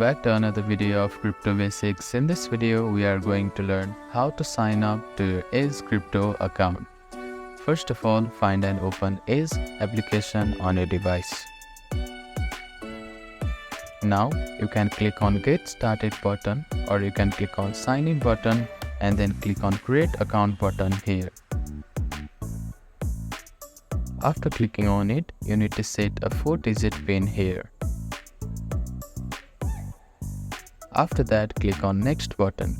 back to another video of Crypto Basics. In this video, we are going to learn how to sign up to your Ace Crypto account. First of all, find and open Ace application on your device. Now, you can click on Get Started button, or you can click on Sign In button and then click on Create Account button here. After clicking on it, you need to set a 4-digit PIN here. After that, click on Next button.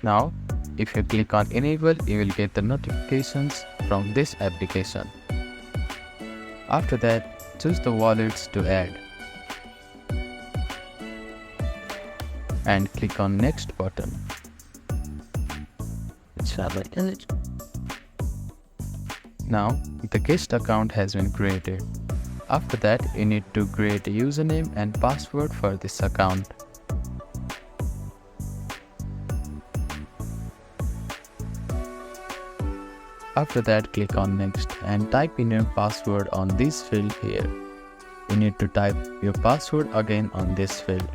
Now, if you click on Enable, you will get the notifications from this application. After that, choose the wallets to add. And click on Next button. Now, the guest account has been created. After that, you need to create a username and password for this account. After that, click on Next and type in your password on this field here. You need to type your password again on this field.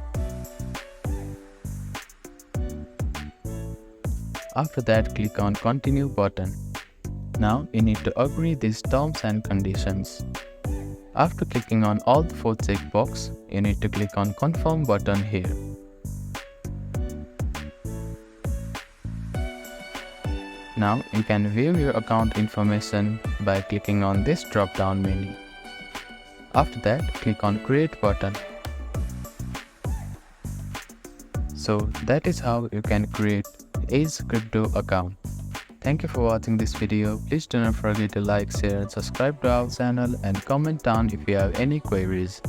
After that, click on Continue button. Now, you need to agree these terms and conditions. After clicking on all the 4 checkboxes, you need to click on Confirm button here. Now, you can view your account information by clicking on this drop-down menu. After that, click on Create button. So that is how you can create Ace Crypto account. Thank you for watching this video. Please do not forget to like, share and subscribe to our channel and comment down if you have any queries.